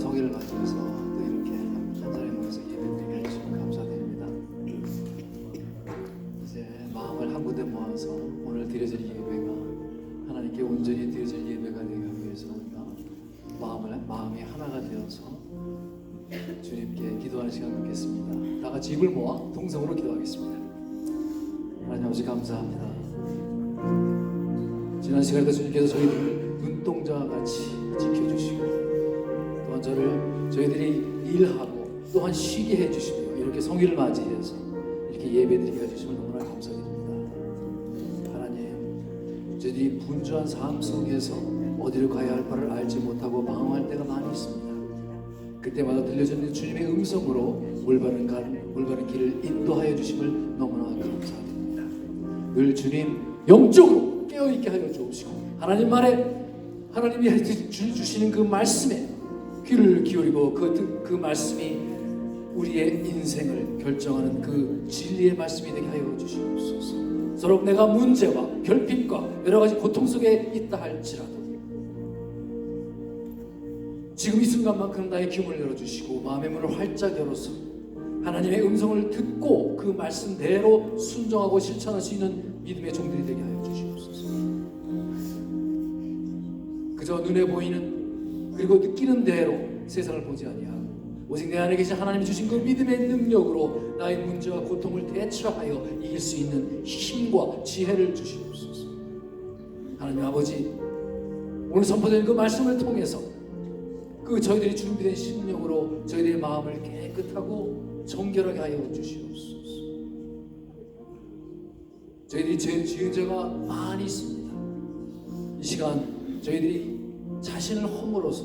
성의를 가지고서 또 이렇게 한 자리에 모여서 예배드리게 해주시면 감사드립니다. 이제 마음을 한 군데 모아서 오늘 드려질 예배가 하나님께 온전히 드려질 예배가 되기 위해서 우리가 마음이 하나가 되어서 주님께 기도하는 시간 갖겠습니다. 다 같이 입을 모아 동성으로 기도하겠습니다. 하나님 아버지 감사합니다. 지난 시간에도 주님께서 저희들을 눈동자와 같이 지켜주시고 또한 저희들이 일하고 또한 쉬게 해주시며 이렇게 성의를 맞이해서 이렇게 예배드리게 해주시면 너무나 감사드립니다. 하나님, 저희들이 분주한 삶 속에서 어디로 가야 할 바를 알지 못하고 방황할 때가 많이 있습니다. 그때마다 들려주는 주님의 음성으로 올바른 길을 인도하여 주심을 너무나 감사드립니다. 늘 주님 영적으로 깨어있게 하여 주옵시고 하나님이 주시는 그 말씀에 귀를 기울이고 그 말씀이 우리의 인생을 결정하는 그 진리의 말씀이 되게 하여 주시옵소서. 서로 내가 문제와 결핍과 여러 가지 고통 속에 있다 할지라도 지금 이 순간만큼 나의 기움을 열어주시고 마음의 문을 활짝 열어서 하나님의 음성을 듣고 그 말씀대로 순종하고 실천할 수 있는 믿음의 종들이 되게 하여 주시옵소서. 그저 눈에 보이는 그리고 느끼는 대로 세상을 보지 아니하고 오직 내 안에 계신 하나님이 주신 그 믿음의 능력으로 나의 문제와 고통을 대처하여 이길 수 있는 힘과 지혜를 주시옵소서. 하나님 아버지, 오늘 선포된 그 말씀을 통해서 그 저희들이 준비된 심령으로 저희들의 마음을 깨끗하고 정결하게 하여 주시옵소서. 저희들이 죄 지은 죄가 많이 있습니다. 이 시간 저희들이 자신을 허물어서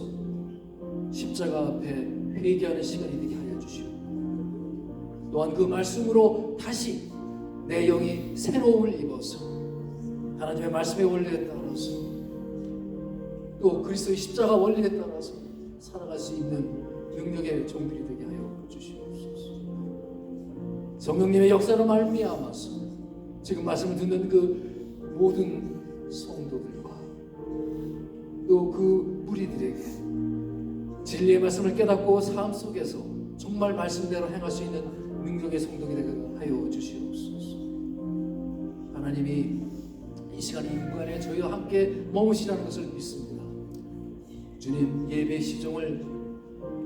십자가 앞에 회개하는 시간이 되게 하여 주시고 또한 그 말씀으로 다시 내 영이 새로움을 입어서 하나님의 말씀의 원리에 따라서 또 그리스도의 십자가 원리에 따라서 살아갈 수 있는 능력의 종들이 되게 하여 주시옵소서. 성령님의 역사로 말미암아서 지금 말씀을 듣는 그 모든 성도들과 또 그 무리들에게 진리의 말씀을 깨닫고 삶 속에서 정말 말씀대로 행할 수 있는 능력의 성도가 되게 하여 주시옵소서. 하나님이 이 시간 이 공간에 저희와 함께 머무시라는 것을 믿습니다. 주님, 예배 시종을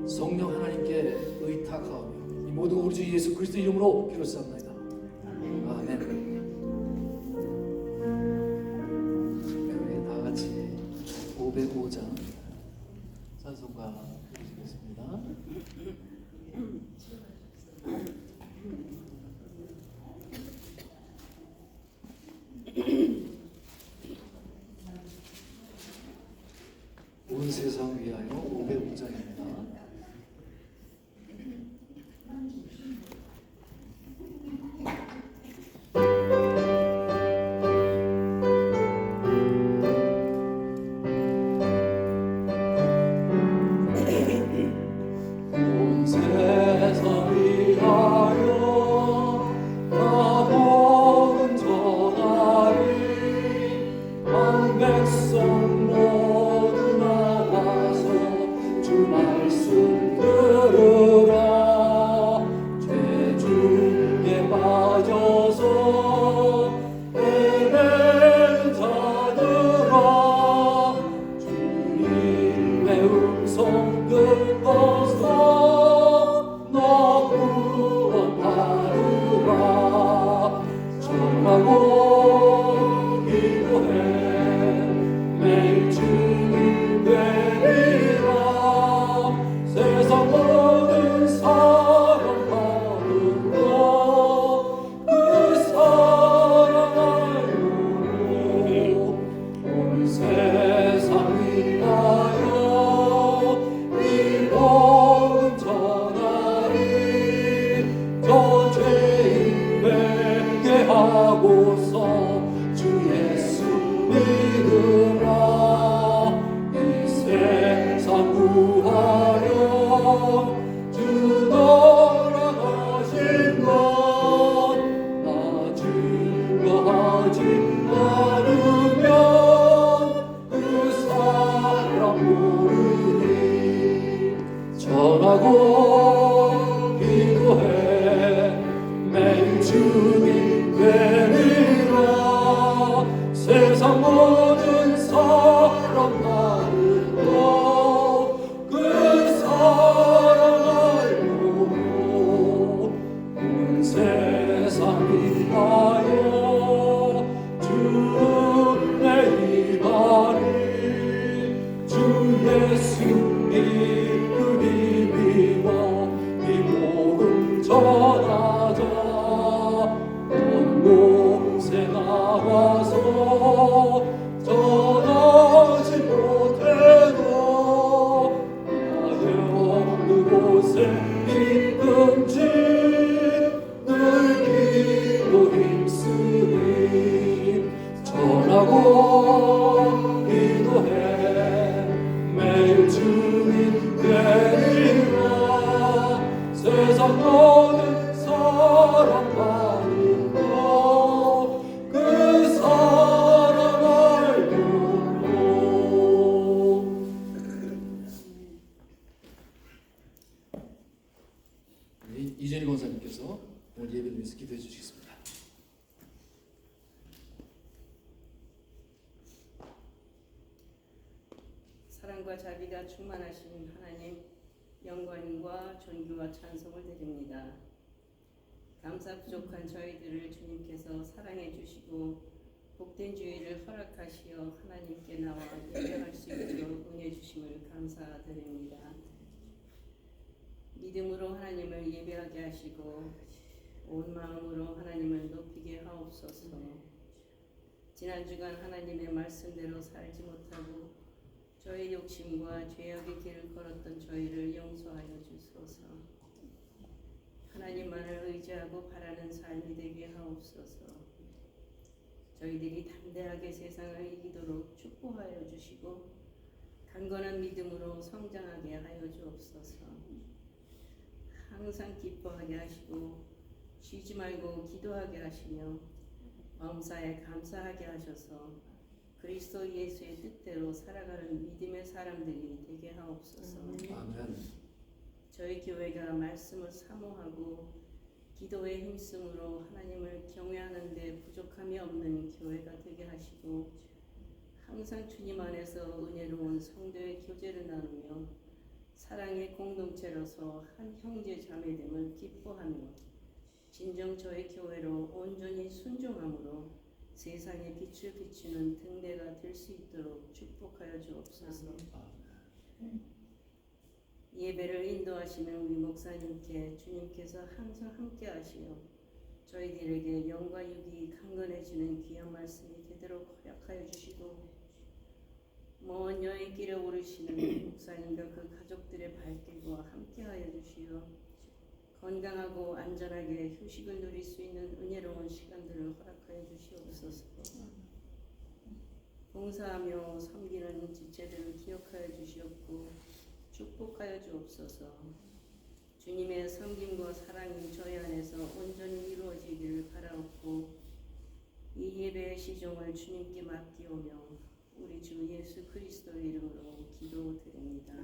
성령 하나님께 의탁하오며 이 모든 우리 주 예수 그리스도 이름으로 기도합니다. 아멘. 우리 다 같이 505장 찬송가 드리겠습니다. 온 세상 위하여 505장입니다. 구하려 전하고 기도해 매일 주님 되리라. 세상 모든 사람 나르고 그 사랑 알고 온 세상이 하여 주의 이발이 주 예수 이름이 믿어 이 복음 전하자. 온 곳에 나가서 전하지 못해도 하여 그곳에 있든지 늘 기도 힘쓰니 전하고 기도해 매일 주님 되리라. 세상 모든 사람 받으며 그 사랑 알고. 이준희 권사님께서 오늘 예배를 위해서 기도해 주시겠습니다. 사랑과 자비가 충만하신 하나님, 영광과 존귀와 찬송을 드립니다. 감사 부족한 저희들을 주님께서 사랑해 주시고 복된 주의를 허락하시어 하나님께 나와 예배할 수 있도록 은혜 주심을 감사드립니다. 믿음으로 하나님을 예배하게 하시고 온 마음으로 하나님을 높이게 하옵소서. 지난 주간 하나님의 말씀대로 살지 못하고 저희 욕심과 죄악의 길을 걸었던 저희를 용서하여 주소서. 하나님만을 의지하고 바라는 삶이 되게 하옵소서. 저희들이 담대하게 세상을 이기도록 축복하여 주시고 강건한 믿음으로 성장하게 하여 주옵소서. 항상 기뻐하게 하시고 쉬지 말고 기도하게 하시며 범사에 감사하게 하셔서 그리스도 예수의 뜻대로 살아가는 믿음의 사람들이 되게 하옵소서. 아멘. 저희 교회가 말씀을 사모하고 기도에 힘쓰므로 하나님을 경외하는 데 부족함이 없는 교회가 되게 하시고 항상 주님 안에서 은혜로운 성도의 교제를 나누며 사랑의 공동체로서 한 형제 자매됨을 기뻐하며 진정 저희 교회로 온전히 순종함으로 세상에 빛을 비추는 등대가 될 수 있도록 축복하여 주옵소서. 예배를 인도하시는 우리 목사님께 주님께서 항상 함께 하시어 저희들에게 영과 육이 강건해지는 귀한 말씀이 되도록 허락하여 주시고 먼 여행길에 오르시는 목사님과 그 가족들의 발길과 함께하여 주시어 건강하고 안전하게 휴식을 누릴 수 있는 은혜로운 시간들을 허락하여 주시옵소서. 봉사하며 섬기는 지체들을 기억하여 주시옵고 축복하여 주옵소서. 주님의 섬김과 사랑이 저희 안에서 온전히 이루어지기를 바라옵고 이 예배의 시종을 주님께 맡기오며 우리 주 예수 그리스도의 이름으로 기도드립니다.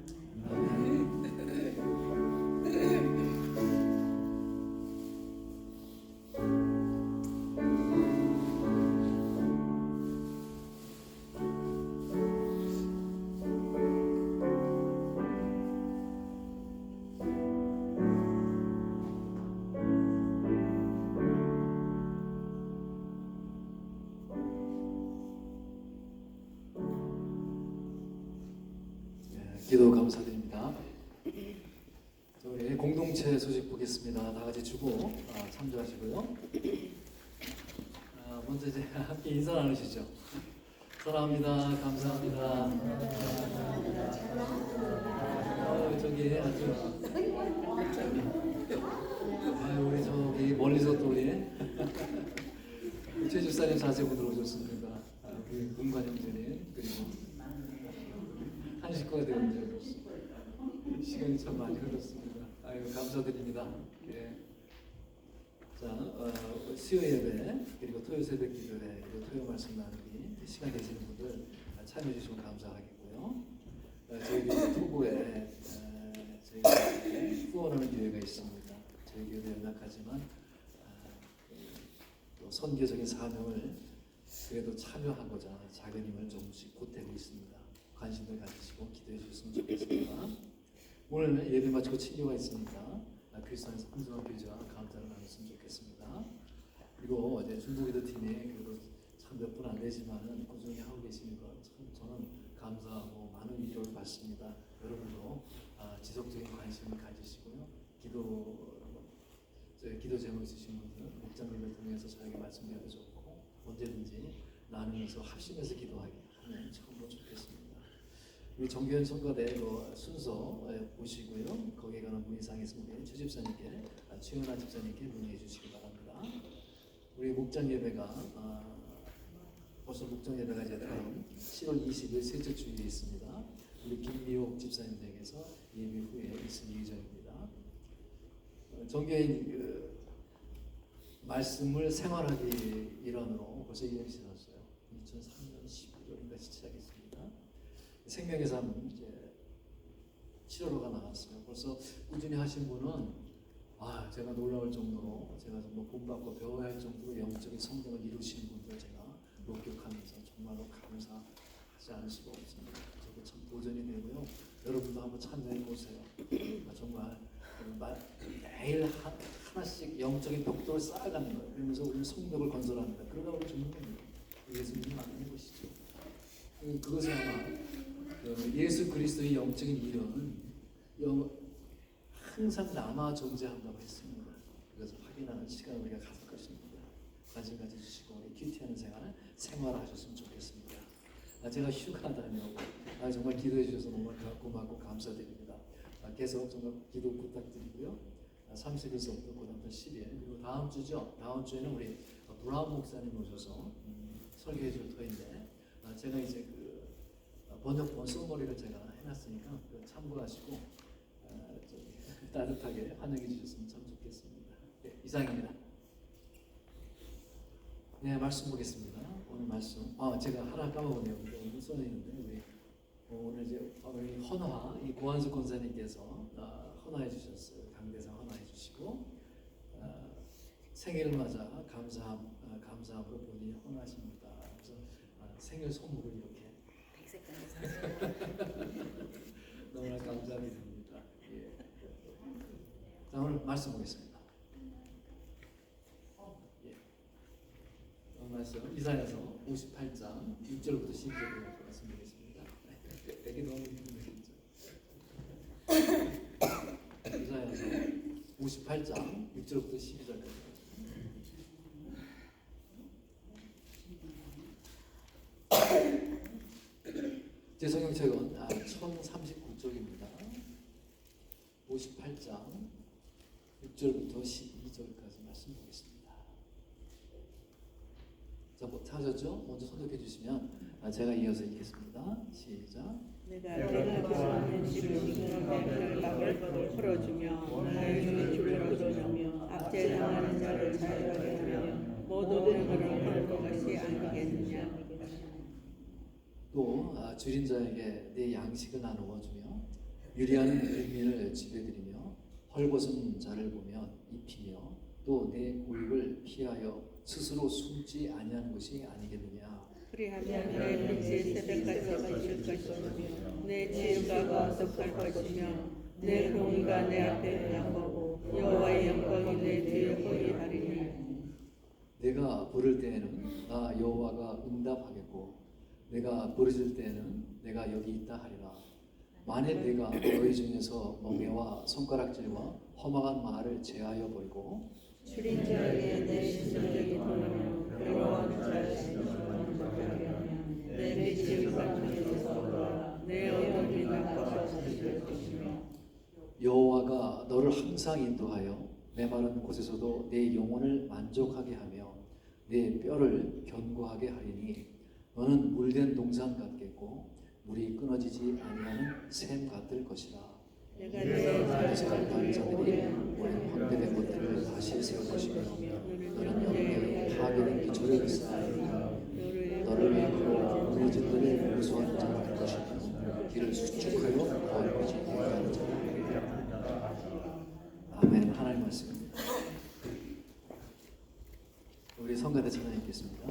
기도 감사드립니다. 우리 공동체 소식 보겠습니다. 다 같이 주고 참조하시고요. 먼저 이제 함께 인사 나누시죠. 사랑합니다. 감사합니다. 저기 아주 우리 저기 멀리서 또 우리 최집사님 자제분들 오셨습니다. 우리 문관 형제님 그리고 한식거가 되었는데 시간이 참 많이 흘렀습니다. 아유 감사드립니다. 예. 자 수요 예배 그리고 토요 새벽 기도회 그리고 토요 말씀 나누기 시간 되시는 분들 참여해 주시면 감사하겠고요. 저희 토부에 저희 후원하는 교회가 있습니다. 저희 교회도 연락하지만 또 선교적인 사명을 그래도 참여하고자 작은 힘을 조금씩 보태고 있습니다. 관심을 가지시고 기도해 주셨으면 좋겠습니다. 오늘 예배 마치고 친교가 있으니까 그리스도 안에서 풍성한 교제와 감사를 나눴으면 좋겠습니다. 그리고 이제 중보기도 팀에 그래도 참 몇 분 안 되지만은 꾸준히 하고 계시는 것 참 저는 감사하고 많은 위로를 받습니다. 여러분도 지속적인 관심을 가지시고요. 기도 제목 있으신 분들은 목장님을 통해서 저에게 말씀드려도 좋고 언제든지 나누면서 합심해서 기도하게 하면 참 좋겠습니다. 우리 정교현 성가대 순서 보시고요. 거기에 관한 문의사항이 있으면 최 집사님께, 최은하 집사님께 문의해 주시기 바랍니다. 우리 목장 예배가 벌써 목장 예배가 이제 다음 7월 20일 셋째 주일에 있습니다. 우리 김미옥 집사님 댁에서 예배 후에 있을 예정입니다. 정교인 말씀을 생활하기 일환으로 벌써 2년이 지났어요. 2003년 11월인가 시작했습니다. 생명의 삶 이제 7월호가 나왔어요. 벌써 꾸준히 하신 분은 제가 놀라울 정도로 제가 정말 본받고 배워야 할 정도로 영적인 성장을 이루시는 분들 제가 목격하면서 정말로 감사하지 않을 수가 없습니다. 저도 참 도전이 되고요. 여러분도 한번 참여해 보세요. 정말 매일 하나씩 영적인 벽돌을 쌓아가는 거예요. 그러면서 우리 성벽을 건설합니다. 그러다 보면 죽는 겁니다. 예수님이 만든 것이죠. 그것이 아마 예수 그리스도의 영적인 일은 항상 남아 존재한다고 했습니다. 그것을 확인하는 시간을 우리가 가질 것입니다. 관심 가져주시고 우리 큐티하는 생활하셨으면 좋겠습니다. 제가 휴가 다녀오고 정말 기도해 주셔서 너무 고맙고 감사드립니다. 계속 정말 기도 부탁드리고요. 30일서부터 그다음부터 10일 그리고 다음 주죠. 다음 주에는 우리 브라운 목사님 오셔서 설교해 줄 터인데 제가 이제 번역본 써머리를 제가 해놨으니까 참고하시고 따뜻하게 환영해 주셨으면 참 좋겠습니다. 네, 이상입니다. 네, 말씀 보겠습니다. 오늘 말씀 제가 하나 까먹었네요. 오늘 써있는데 우리 오늘 이제 우리 헌화 이 고한수 권사님께서 헌화해 주셨어요. 강대상 헌화해 주시고 생일을 맞아 감사함으로 본인이 헌화하십니다. 그래서 생일 선물을 이렇게 백색깔의 사진. 너무나 감사드립니다. 예. 자, 오늘 말씀 보겠습니다. 예. 오늘 말씀 이사야서 58장 6절부터 12절까지 말씀 보겠습니다. 되게 너무 힘들죠. 이사야서 58장 6절부터 12절까지. 제 성경책은 1039쪽입니다. 58장 6절부터 12절까지 말씀 보겠습니다. 자, 찾았죠? 먼저 선택해 주시면 제가 이어서 읽겠습니다. 시작. 내가 좋아하는 지금 막을 풀어주며 나의 줄을 끊어주며 압제당하는 자를 자유하게 하며 모든 그를 헐것 같이 아니겠느냐. 또 줄인 자에게 내 양식을 나누어 주며 유리하는 일민을 지배드리며 헐벗은 자를 보면 입히며 또 내 고입을 피하여 스스로 숨지 아니하는 것이 아니겠느냐. 그리하면 내 빛이 새벽까지 비칠 것이며 내 지혜가 거듭할 것이며 내 공의가 내 앞에 양보고 여호와의 영광이 내 뒤에 보이하리니. 내가 부를 때에는 나 여호와가 응답하겠고 내가 부르짖을 때에는 내가 여기 있다 하리라. 만일 내가 너희 중에서 멍에와 손가락질과 험악한 말을 제하여 버리고 줄인 자에게 내 심정이 돌아오며 괴로워하는 자의 심정을 못하게 하면 내 빛이 우상에서 내 어둠이 나빠질 것이며 여호와가 너를 항상 인도하여 내 마른 곳에서도 내 영혼을 만족하게 하며 내 뼈를 견고하게 하리니 너는 물된 동산 같겠고 물이 끊어지지 아니하는 샘 같을 것이라. 내가 내 자식을 자들이 오랜 황폐된 것들을 다시 세울 것이며 너는 영광의 파괴된 기초를 쌓으리라. 너를 일컬어 무너진 너를 무수한 자가 될 것이며 길을 수축하여 거룩해지게 하는 자라. 말씀입니다. 우리 성가대 찬양 읽겠습니다.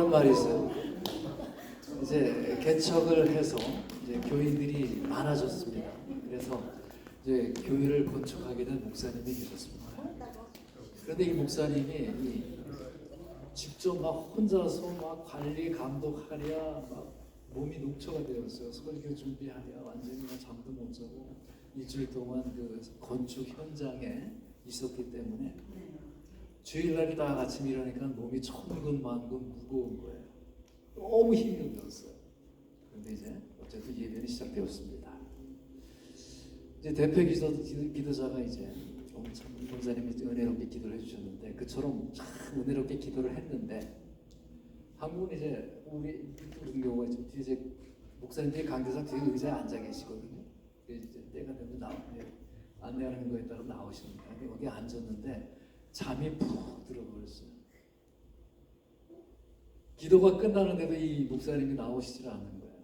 그런 말이 있어요. 이제 개척을 해서 이제 교인들이 많아졌습니다. 그래서 이제 교회를 건축하게 된 목사님이 계셨습니다. 그런데 이 목사님이 직접 막 혼자서 막 관리 감독하랴 막 몸이 녹초가 되었어요. 설교 준비하랴 완전히 잠도 못 자고 일주일 동안 그 건축 현장에 있었기 때문에 주일날 딱 아침 일어나니까 몸이 천근만근 무거운 거예요. 너무 힘이 들었어요. 그런데 이제 어쨌든 예배는 시작되었습니다. 이제 대표 기도자가 이제 오늘 참 목사님이 은혜롭게 기도를 해주셨는데 그처럼 참 은혜롭게 기도를 했는데 한국은 이제 우리 그런 경우가 있죠. 이제 목사님들이 강대상 뒤에 의자에 앉아 계시거든요. 이제 때가 되면 안내하는 거에 따라 나오시는데 여기 앉았는데 잠이 푹 들어버렸어요. 기도가 끝나는데도 이 목사님이 나오시질 않는 거예요.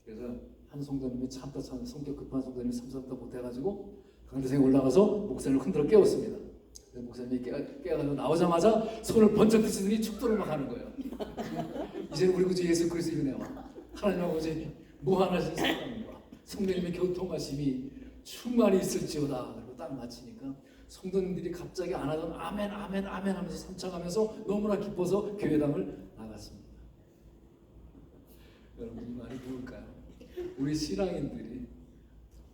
그래서 한 성도님이 참다 성격 급한 성도님이 참다 못해가지고 강대상에 올라가서 목사님을 흔들어 깨웠습니다. 목사님이 깨가지고 나오자마자 손을 번쩍 드시더니 축도를 막 하는 거예요. 이제는 우리 구주 예수 그리스도의 은혜와 하나님 아버지 무한하신 사랑과 성령님의 교통하심이 충만히 있을지어다. 그리고 딱 마치니까 성도님들이 갑자기 안 하던 아멘 아멘 아멘 하면서 삼창하면서 너무나 기뻐서 교회당을 나갔습니다. 여러분 이 말이 뭘까요? 우리 신앙인들이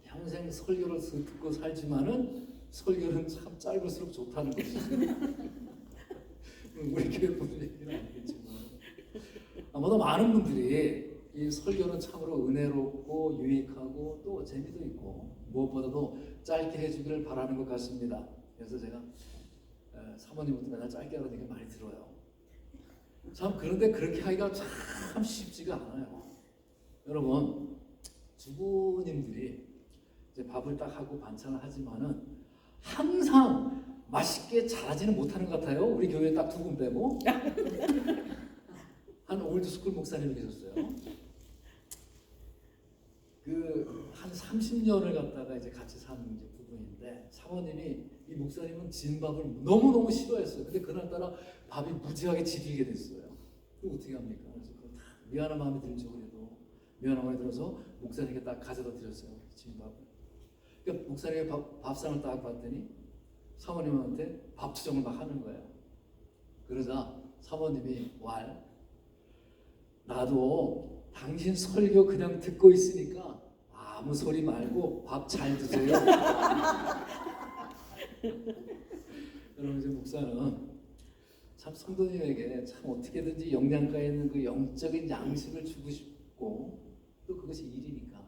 평생 설교를 듣고 살지만은 설교는 참 짧을수록 좋다는 것이죠. 우리 교회 분들 얘기는 아니겠지만 아마도 많은 분들이 이 설교는 참으로 은혜롭고 유익하고 또 재미도 있고 무엇보다도 짧게 해주기를 바라는 것 같습니다. 그래서 제가 사모님부터 맨날 짧게 하라는 얘기 많이 들어요. 참 그런데 그렇게 하기가 참 쉽지가 않아요. 여러분 주부님들이 이제 밥을 딱 하고 반찬을 하지만은 항상 맛있게 잘하지는 못하는 것 같아요. 우리 교회 딱 두 분 빼고 한 올드스쿨 목사님이 계셨어요. 그 한 30년을 갖다가 이제 같이 사는 이제 부부인데 사모님이 이 목사님은 진밥을 너무너무 싫어했어요. 근데 그날따라 밥이 무지하게 질리게 됐어요. 그거 어떻게 합니까? 그래서 그거 다 미안한 마음이 들죠. 그래도 미안한 마음이 들어서 목사님께 딱 가져다 드렸어요. 진밥을. 그러니까 목사님이 밥상을 딱 봤더니 사모님한테 밥 투정을 막 하는 거예요. 그러자 사모님이 나도 당신 설교 그냥 듣고 있으니까 아무 소리 말고 밥 잘 드세요. 여러분 이제 목사는 참 성도님에게 참 어떻게든지 영양가 있는 그 영적인 양식을 주고 싶고 또 그것이 일이니까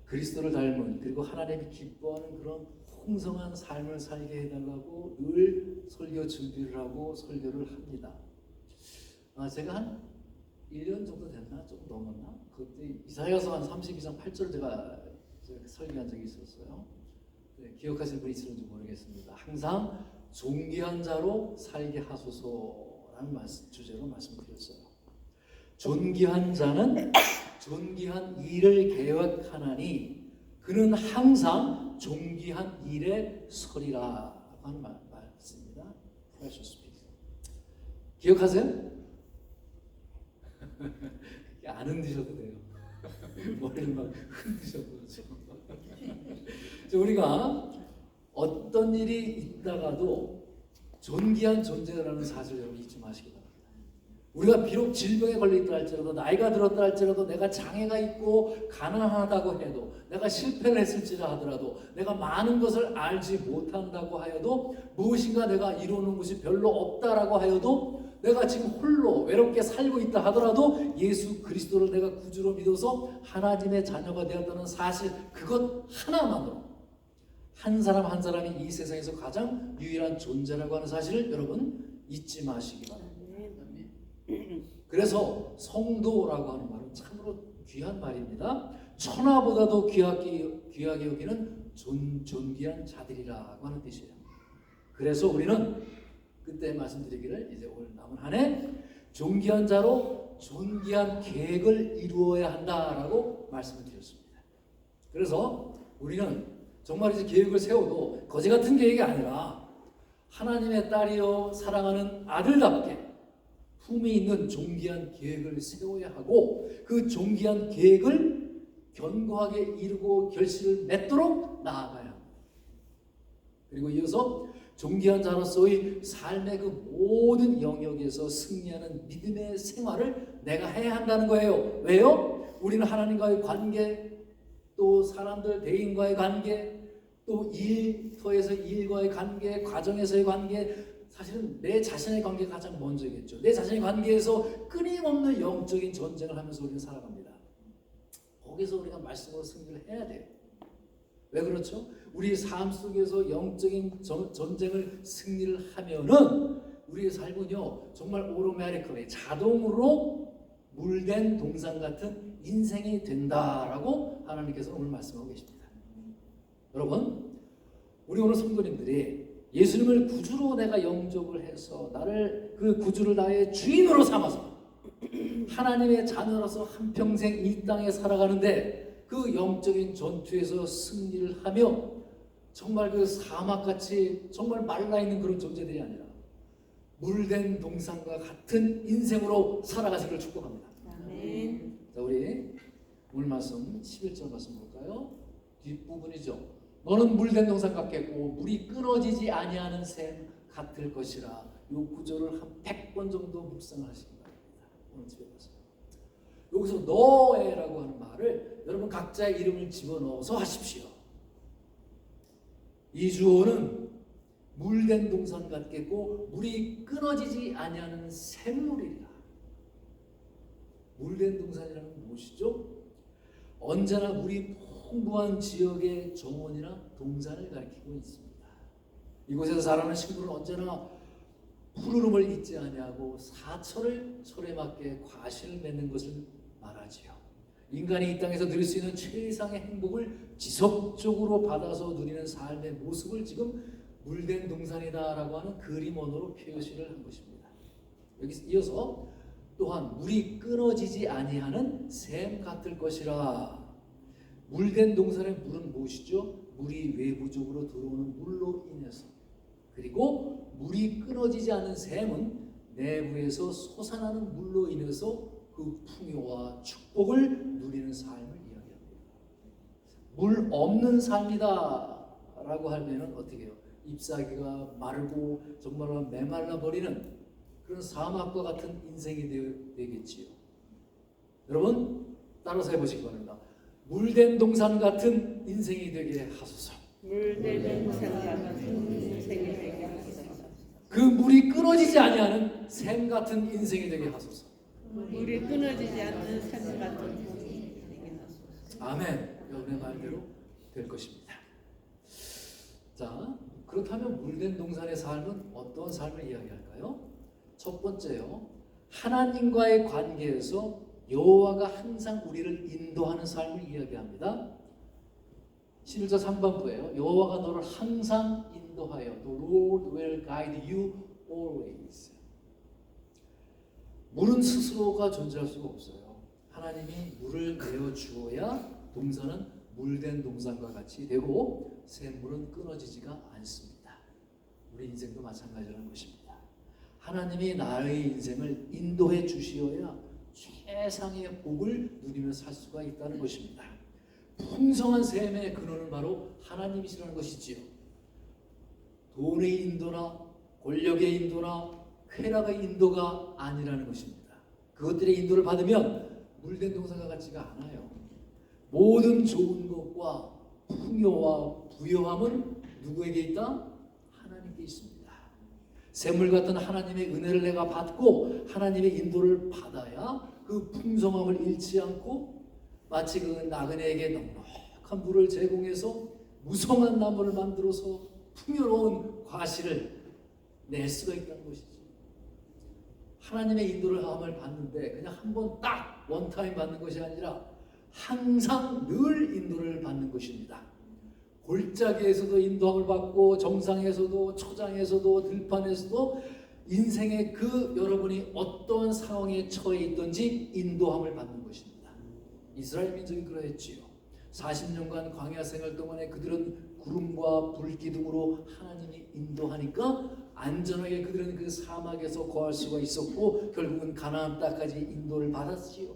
그리스도를 닮은 그리고 하나님이 기뻐하는 그런 풍성한 삶을 살게 해달라고 늘 설교 준비를 하고 설교를 합니다. 제가 한 1년 정도 됐나? 좀 넘었나? 그때 이사야서 한 32장 8절 제가 설교한 적이 있었어요. 네, 기억하시는 분이 있을지 모르겠습니다. 항상 존귀한 자로 살게 하소서라는 주제로 말씀드렸어요. 존귀한 자는 존귀한 일을 계획하나니 그는 항상 존귀한 일에 서리라 하는 말씀입니다. Precious peace. 기억하세요? 안 흔드셔도 돼요. 머리를 막 흔드셔도 되죠. 우리가 어떤 일이 있다가도 존귀한 존재라는 사실을 여러분 잊지 마시기 바랍니다. 우리가 비록 질병에 걸려있다 할지라도 나이가 들었다 할지라도 내가 장애가 있고 가난하다고 해도 내가 실패를 했을지라 하더라도 내가 많은 것을 알지 못한다고 하여도 무엇인가 내가 이루는 것이 별로 없다라고 하여도 내가 지금 홀로 외롭게 살고 있다 하더라도 예수 그리스도를 내가 구주로 믿어서 하나님의 자녀가 되었다는 사실 그것 하나만으로 한 사람 한 사람이 이 세상에서 가장 유일한 존재라고 하는 사실을 여러분 잊지 마시기 바랍니다. 그래서 성도라고 하는 말은 참으로 귀한 말입니다. 천하보다도 귀하게 여기는 존귀한 자들이라고 하는 뜻이에요. 그래서 우리는 그때 말씀드리기를 이제 올 남은 한 해 존귀한 자로 존귀한 계획을 이루어야 한다라고 말씀을 드렸습니다. 그래서 우리는 정말 이제 계획을 세워도 거지 같은 계획이 아니라 하나님의 딸이요 사랑하는 아들답게 품에 있는 존귀한 계획을 세워야 하고 그 존귀한 계획을 견고하게 이루고 결실을 맺도록 나아가야 합니다. 그리고 이어서 존귀한 자로서의 삶의 그 모든 영역에서 승리하는 믿음의 생활을 내가 해야 한다는 거예요. 왜요? 우리는 하나님과의 관계, 또 사람들 대인과의 관계, 또 일터에서 일과의 관계, 가정에서의 관계, 사실은 내 자신의 관계가 가장 먼저겠죠. 내 자신의 관계에서 끊임없는 영적인 전쟁을 하면서 우리는 살아갑니다. 거기서 우리가 말씀으로 승리를 해야 돼요. 왜 그렇죠? 우리 삶 속에서 영적인 전쟁을 승리를 하면은 우리의 삶은요 정말 오토매티컬리 자동으로 물된 동상 같은 인생이 된다라고 하나님께서 오늘 말씀하고 계십니다. 여러분, 우리 오늘 성도님들이 예수님을 구주로 내가 영접을 해서 나를 그 구주를 나의 주인으로 삼아서 하나님의 자녀로서 한평생 이 땅에 살아가는데 그 영적인 전투에서 승리를 하며 정말 그 사막같이 정말 말라있는 그런 존재들이 아니라 물된 동산과 같은 인생으로 살아가시기를 축복합니다. 아멘. 자, 우리 오늘 말씀 11절 말씀 볼까요? 뒷부분이죠. 너는 물된 동산 같겠고 물이 끊어지지 아니하는 샘 같을 것이라. 이 구절을 한 100번 정도 묵상을 하시기 바랍니다. 오늘 집에 가서 여기서 너에라고 하는 말을 여러분 각자의 이름을 집어넣어서 하십시오. 이 주어는 물된 동산 같겠고 물이 끊어지지 아니하는 샘물이라. 물된 동산이라는 무엇이죠? 언제나 물이 풍부한 지역의 정원이나 동산을 가리키고 있습니다. 이곳에서 자라는 식물은 언제나 푸르름을 잊지 아니하고 사철을 철에 맞게 과실을 맺는 것을 말하지요. 인간이 이 땅에서 누릴 수 있는 최상의 행복을 지속적으로 받아서 누리는 삶의 모습을 지금 물된 동산이다라고 하는 그림 언어로 표시를 한 것입니다. 여기 이어서 또한 물이 끊어지지 아니하는 샘 같을 것이라. 물된 동산의 물은 무엇이죠? 물이 외부적으로 들어오는 물로 인해서, 그리고 물이 끊어지지 않는 샘은 내부에서 솟아나는 물로 인해서 그 풍요와 축복을 누리는 삶을 이야기합니다. 물 없는 삶이다 라고 하면 어떻게 해요? 잎사귀가 마르고 정말 메말라 버리는 그런 사막과 같은 인생이 되겠지요. 여러분 따라서 해보시기 바랍니다. 물된 동산 같은 인생이 되게 하소서. 물된 동산 같은 인생이 되게 하소서. 그 물이 끊어지지 아니하는 샘 같은 인생이 되게 하소서. 물이 끊어지지 않는 샘 같은 인생이 되게 하소서. 아멘. 여러분의 말대로 될 것입니다. 자, 그렇다면 물된 동산의 삶은 어떤 삶을 이야기할까요? 첫 번째요, 하나님과의 관계에서 여호와가 항상 우리를 인도하는 삶을 이야기합니다. 11절 3반부예요. 여호와가 너를 항상 인도하여 The Lord will guide you always. 물은 스스로가 존재할 수가 없어요. 하나님이 물을 내어 주어야 동산은 물된 동산과 같이 되고 샘물은 끊어지지가 않습니다. 우리 인생도 마찬가지라는 것입니다. 하나님이 나의 인생을 인도해 주시어야 최상의 복을 누리며 살 수가 있다는 것입니다. 풍성한 샘의 근원은 바로 하나님이시라는 것이지요. 돈의 인도나 권력의 인도나 쾌락의 인도가 아니라는 것입니다. 그것들의 인도를 받으면 물된 동산과 같지가 않아요. 모든 좋은 것과 풍요와 부요함은 누구에게 있다? 하나님께 있습니다. 샘물 같은 하나님의 은혜를 내가 받고 하나님의 인도를 받아야 그 풍성함을 잃지 않고 마치 그 나그네에게 넉넉한 물을 제공해서 무성한 나무를 만들어서 풍요로운 과실을 낼 수가 있다는 것이지. 하나님의 인도를 받는데 그냥 한 번 딱 원타임 받는 것이 아니라 항상 늘 인도를 받는 것입니다. 골짜기에서도 인도함을 받고 정상에서도 초장에서도 들판에서도 인생의 그 여러분이 어떤 상황에 처해 있든지 인도함을 받는 것입니다. 이스라엘 민족이 그러했지요. 40년간 광야 생활 동안에 그들은 구름과 불기둥으로 하나님이 인도하니까 안전하게 그들은 그 사막에서 거할 수가 있었고 결국은 가나안 땅까지 인도를 받았지요.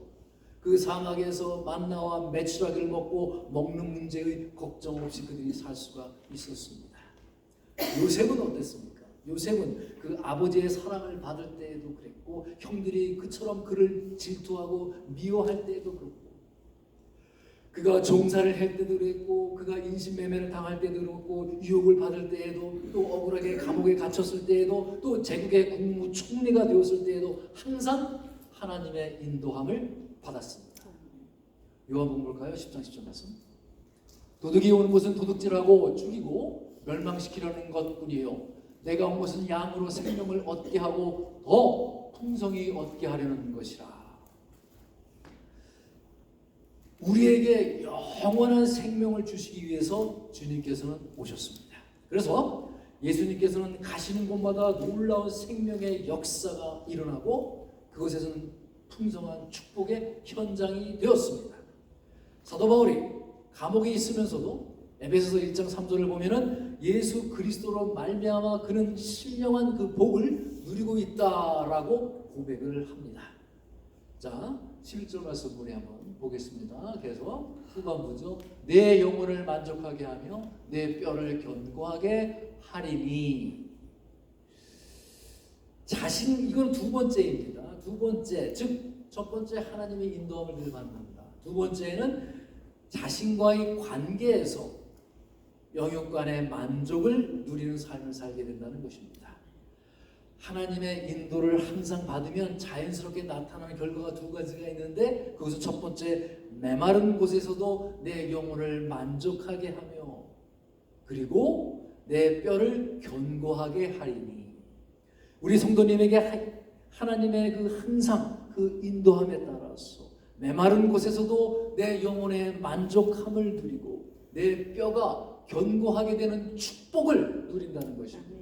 그 사막에서 만나와 메추라기를 먹고 먹는 문제의 걱정 없이 그들이 살 수가 있었습니다. 요셉은 어땠습니까? 요셉은 그 아버지의 사랑을 받을 때에도 그랬고 형들이 그처럼 그를 질투하고 미워할 때에도 그렇고 그가 종살을 할 때도 그랬고 그가 인신매매를 당할 때도 그렇고 유혹을 받을 때에도 또 억울하게 감옥에 갇혔을 때에도 또 제국의 국무총리가 되었을 때에도 항상 하나님의 인도함을 받았습니다. 요한복음 볼까요? 10장 10절 말씀. 도둑이 오는 것은 도둑질하고 죽이고 멸망시키려는 것뿐이에요. 내가 온 것은 양으로 생명을 얻게 하고 더 풍성히 얻게 하려는 것이라. 우리에게 영원한 생명을 주시기 위해서 주님께서는 오셨습니다. 그래서 예수님께서는 가시는 곳마다 놀라운 생명의 역사가 일어나고 그곳에서는 풍성한 축복의 현장이 되었습니다. 사도 바울이 감옥에 있으면서도 에베소서 1장 3절을 보면은 예수 그리스도로 말미암아 그는 신령한 그 복을 누리고 있다라고 고백을 합니다. 자, 11절 말씀 우리 한번 보겠습니다. 그래서 후반부죠. 내 영혼을 만족하게 하며 내 뼈를 견고하게 하리니. 자신, 이건 두 번째입니다. 두 번째, 즉 첫 번째 하나님의 인도함을 늘 만납니다. 두 번째는 자신과의 관계에서 영육간의 만족을 누리는 삶을 살게 된다는 것입니다. 하나님의 인도를 항상 받으면 자연스럽게 나타나는 결과가 두 가지가 있는데 그것은 첫 번째, 메마른 곳에서도 내 영혼을 만족하게 하며 그리고 내 뼈를 견고하게 하리니. 우리 성도님에게 하나님의 그 항상 그 인도함에 따라서 메마른 곳에서도 내 영혼의 만족함을 누리고 내 뼈가 견고하게 되는 축복을 누린다는 것입니다.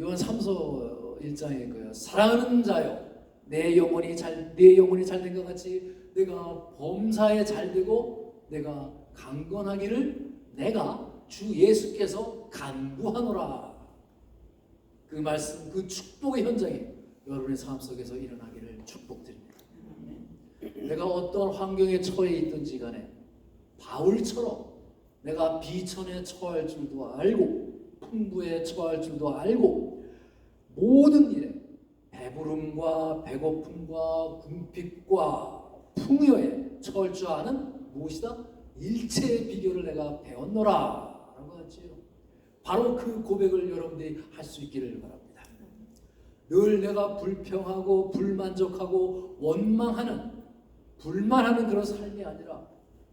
요한 3서 1장에 거예요. 사랑하는 자여, 내 영혼이 잘된 것 같이 내가 범사에 잘되고 내가 강건하기를 내가 주 예수께서 간구하노라. 그 말씀, 그 축복의 현장이 여러분의 삶 속에서 일어나기를 축복드립니다. 내가 어떤 환경에 처해 있든지 간에 바울처럼 내가 비천에 처할 줄도 알고 풍부에 처할 줄도 알고 모든 일에 배부름과 배고픔과 궁핍과 풍요에 처할 줄 아는 무엇이다? 일체의 비결을 내가 배웠노라 라고 하지요. 바로 그 고백을 여러분들이 할 수 있기를 바랍니다. 늘 내가 불평하고 불만족하고 원망하는 불만하는 그런 삶이 아니라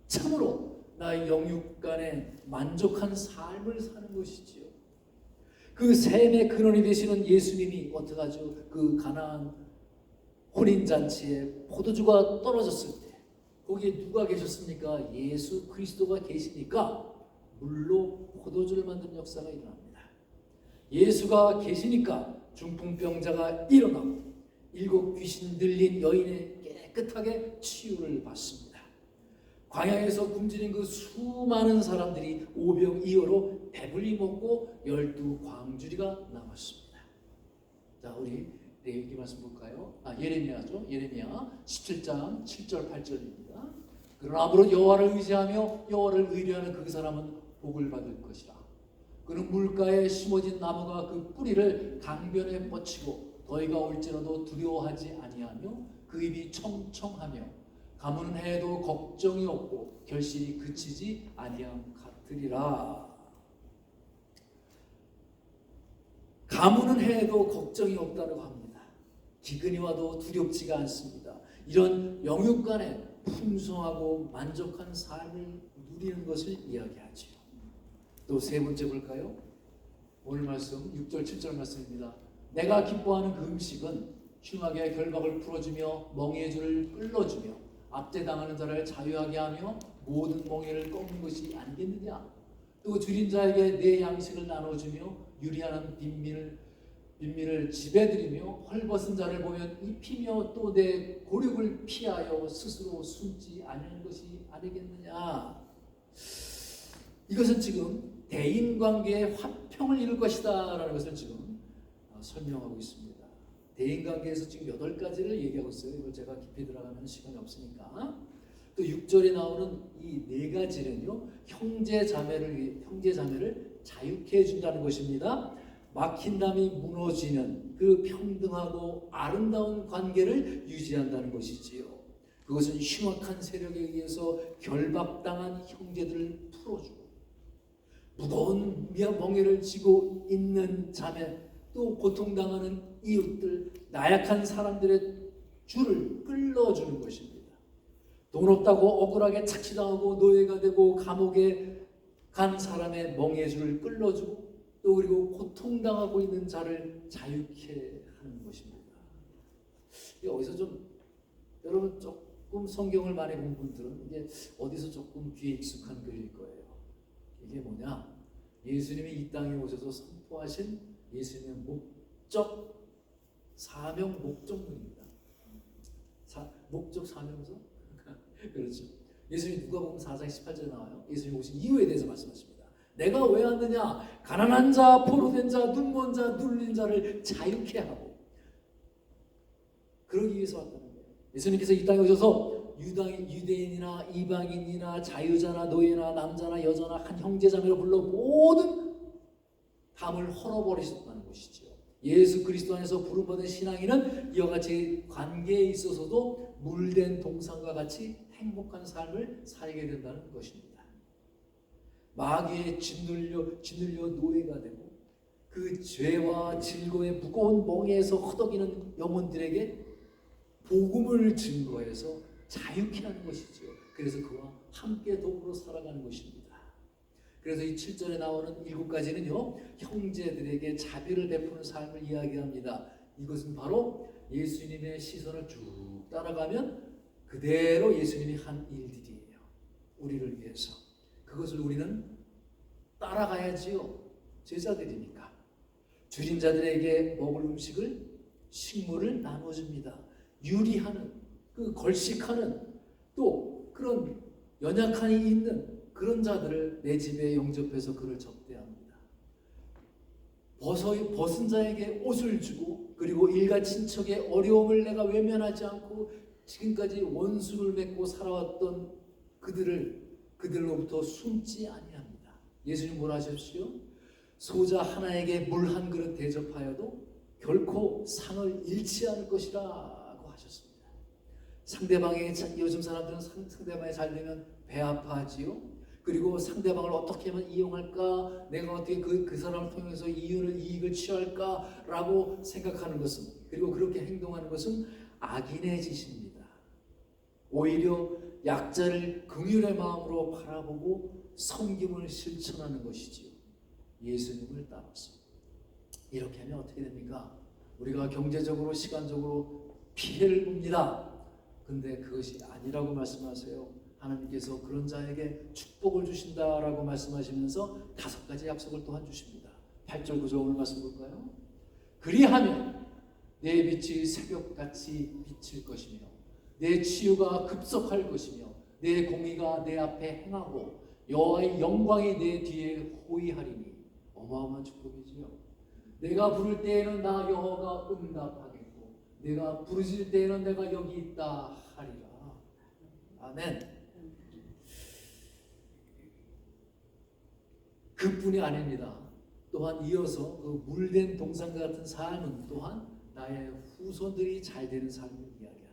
참으로 나의 영육간에 만족한 삶을 사는 것이지요. 그 샘의 근원이 되시는 예수님이 어떡하죠? 그 가나안 혼인잔치에 포도주가 떨어졌을 때 거기에 누가 계셨습니까? 예수 그리스도가 계시니까 물로 포도주를 만드는 역사가 일어납니다. 예수가 계시니까 중풍병자가 일어나고 7 귀신 들린 여인의 깨끗하게 치유를 받습니다. 광야에서 굶주린 그 수많은 사람들이 오병이어로 배불리 먹고 12 광주리가 남았습니다. 자, 우리 레위기 말씀 볼까요? 예레미야죠. 예레미야 17장 7절 8절입니다. 그러나 앞으로 여호와를 의지하며 여호와를 의뢰하는 그 사람은 복을 받을 것이라. 그는 물가에 심어진 나무가 그 뿌리를 강변에 뻗치고 더위가 올지라도 두려워하지 아니하며 그 입이 청청하며 가무는 해도 걱정이 없고 결실이 그치지 아니함 같으리라. 가무는 해도 걱정이 없다고 합니다. 기근이 와도 두렵지가 않습니다. 이런 영육간에 풍성하고 만족한 삶을 누리는 것을 이야기하죠. 또 세 번째 볼까요? 오늘 말씀 6절 7절 말씀입니다. 내가 기뻐하는 그 음식은 흉악의 결박을 풀어주며 멍에의 줄을 끌어주며 압제당하는 자를 자유하게 하며 모든 멍에를 꺾는 것이 아니겠느냐. 또 줄인 자에게 내 양식을 나눠주며 유리하는 빈민을 지배드리며 헐벗은 자를 보면 입히며 또 내 고륙을 피하여 스스로 숨지 않는 것이 아니겠느냐. 이것은 지금 대인관계의 화평을 이룰 것이다라는 것을 지금 설명하고 있습니다. 대인관계에서 지금 8가지를 얘기하고 있어요. 이걸 제가 깊이 들어가면 시간이 없으니까. 또 6절에 나오는 이 4가지는요, 형제자매를 자유케 해준다는 것입니다. 막힌 담이 무너지는 그 평등하고 아름다운 관계를 유지한다는 것이지요. 그것은 흉악한 세력에 의해서 결박당한 형제들을 풀어주고, 무거운 멍에를 지고 있는 자매, 또 고통당하는 이웃들, 나약한 사람들의 줄을 끌어주는 것입니다. 돈 없다고 억울하게 착취당하고 노예가 되고 감옥에 간 사람의 멍에 줄을 끌어주고, 또 그리고 고통당하고 있는 자를 자유케 하는 것입니다. 여기서 좀 여러분 조금 성경을 많이 본 분들은 이게 어디서 조금 귀에 익숙한 글일 거예요. 이게 뭐냐? 예수님이 이 땅에 오셔서 선포하신 예수님의 목적, 사명, 목적문입니다. 목적, 사명서? 그렇죠. 예수님이 누가복음 4장 18절에 나와요. 예수님이 오신 이유에 대해서 말씀하십니다. 내가 왜 왔느냐? 가난한 자, 포로된 자, 눈먼 자, 눌린 자를 자유케 하고, 그러기 위해서 왔다는 거예요. 예수님께서 이 땅에 오셔서 유대인이나 이방인이나 자유자나 노예나 남자나 여자나 한 형제자매로 불러 모든 담을 헐어버리셨다는 것이죠. 예수 그리스도 안에서 부름받은 신앙인은 이와 같이 관계에 있어서도 물된 동상과 같이 행복한 삶을 살게 된다는 것입니다. 마귀에 짓눌려 노예가 되고 그 죄와 질고의 무거운 멍에에서 허덕이는 영혼들에게 복음을 증거해서 자유케 하는 것이죠. 그래서 그와 함께 더불어 살아가는 것입니다. 그래서 이 7절에 나오는 7가지는요, 형제들에게 자비를 베푸는 삶을 이야기합니다. 이것은 바로 예수님의 시선을 쭉 따라가면 그대로 예수님이 한 일들이에요. 우리를 위해서. 그것을 우리는 따라가야지요. 제자들이니까. 줄인 자들에게 먹을 음식을, 식물을 나눠줍니다. 유리하는, 그 걸식하는, 또 그런 연약함이 있는 그런 자들을 내 집에 영접해서 그를 접대합니다. 벗은 자에게 옷을 주고, 그리고 일가 친척의 어려움을 내가 외면하지 않고 지금까지 원수를 맺고 살아왔던 그들로부터 숨지 아니합니다. 예수님 뭐라 하셨어요? 소자 하나에게 물 한 그릇 대접하여도 결코 상을 잃지 않을 것이라고 하셨습니다. 요즘 사람들은 상대방이 잘 되면 배 아파하지요. 그리고 상대방을 어떻게 하면 이용할까, 내가 어떻게 그 사람을 통해서 이익을 취할까라고 생각하는 것은, 그리고 그렇게 행동하는 것은 악인의 짓입니다. 오히려 약자를 긍휼의 마음으로 바라보고 섬김을 실천하는 것이지요. 예수님을 따라서. 이렇게 하면 어떻게 됩니까? 우리가 경제적으로, 시간적으로 피해를 봅니다. 근데 그것이 아니라고 말씀하세요. 하나님께서 그런 자에게 축복을 주신다라고 말씀하시면서 5가지 약속을 또한 주십니다. 8절 9절 오늘 말씀 볼까요? 그리하면 내 빛이 새벽같이 비칠 것이며 내 치유가 급속할 것이며 내 공의가 내 앞에 행하고 여호와의 영광이 내 뒤에 호위하리니. 어마어마한 축복이지요. 내가 부를 때에는 나 여호와가 응답하겠고 내가 부르실 때에는 내가 여기 있다 하리라. 아멘. 그뿐이 아닙니다. 또한 이어서 그 물된 동상 같은 삶은 또한 나의 후손들이 잘 되는 삶을 이야기합니다.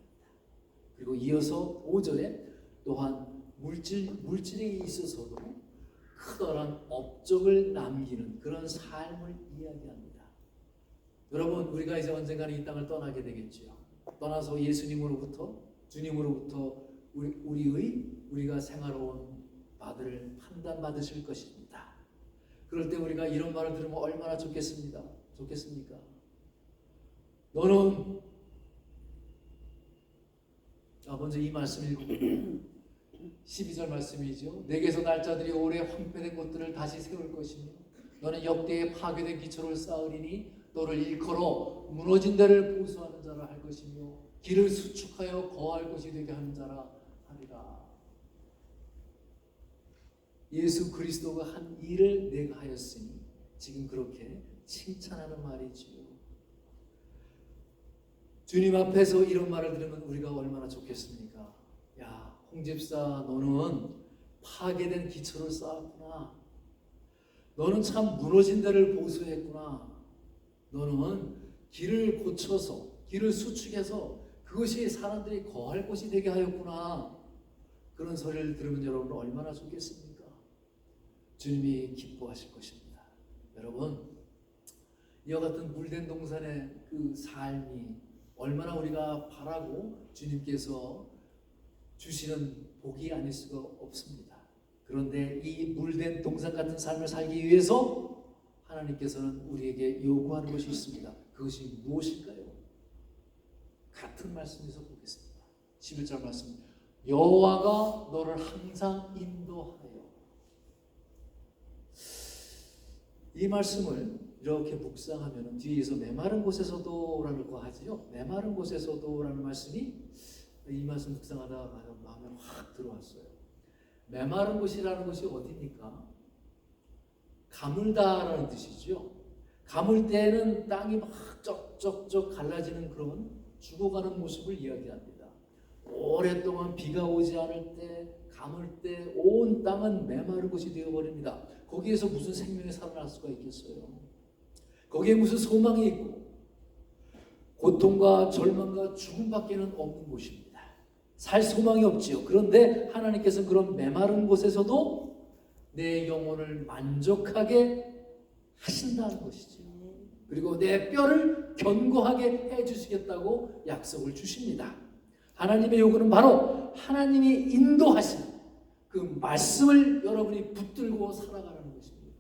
그리고 이어서 5절에 또한 물질에 있어서도 커다란 업적을 남기는 그런 삶을 이야기합니다. 여러분, 우리가 이제 언젠가는 이 땅을 떠나게 되겠지요. 떠나서 예수님으로부터, 주님으로부터 우리가 생활해온 바들을 판단받으실 것입니다. 그럴 때 우리가 이런 말을 들으면 얼마나 좋겠습니까? 너는 먼저 이 말씀 읽고 12절 말씀이죠. 내게서 날짜들이 오래 황폐된 곳들을 다시 세울 것이며 너는 역대의 파괴된 기초를 쌓으리니 너를 일컬어 무너진 데를 보수하는 자라 할 것이며 길을 수축하여 거할 곳이 되게 하는 자라 하리라. 예수 그리스도가 한 일을 내가 하였으니 지금 그렇게 칭찬하는 말이지요. 주님 앞에서 이런 말을 들으면 우리가 얼마나 좋겠습니까? 야, 홍 집사, 너는 파괴된 기초를 쌓았구나. 너는 참 무너진 데를 보수했구나. 너는 길을 고쳐서, 길을 수축해서 그것이 사람들이 거할 곳이 되게 하였구나. 그런 소리를 들으면 여러분 얼마나 좋겠습니까? 주님이 기뻐하실 것입니다. 여러분, 이와 같은 물된 동산의 그 삶이 얼마나 우리가 바라고 주님께서 주시는 복이 아닐 수가 없습니다. 그런데 이 물된 동산 같은 삶을 살기 위해서 하나님께서는 우리에게 요구하는 것이 있습니다. 그것이 무엇일까요? 같은 말씀에서 보겠습니다. 11절 말씀. 여호와가 너를 항상 인도하여. 이 말씀을 이렇게 묵상하면 뒤에서 메마른 곳에서도라고 하지요. 메마른 곳에서도라는 말씀이 이 말씀 묵상하다가 마음에 확 들어왔어요. 메마른 곳이라는 것이 어디입니까? 가물다라는 뜻이죠. 가물 때는 땅이 막 쩍쩍쩍 갈라지는 그런 죽어가는 모습을 이야기합니다. 오랫동안 비가 오지 않을 때, 가물 때 온 땅은 메마른 곳이 되어버립니다. 거기에서 무슨 생명이 살아날 수가 있겠어요? 거기에 무슨 소망이 있고 고통과 절망과 죽음밖에는 없는 곳입니다. 살 소망이 없지요. 그런데 하나님께서는 그런 메마른 곳에서도 내 영혼을 만족하게 하신다는 것이죠. 그리고 내 뼈를 견고하게 해주시겠다고 약속을 주십니다. 하나님의 요구는 바로 하나님이 인도하시는 그 말씀을 여러분이 붙들고 살아가는 것입니다.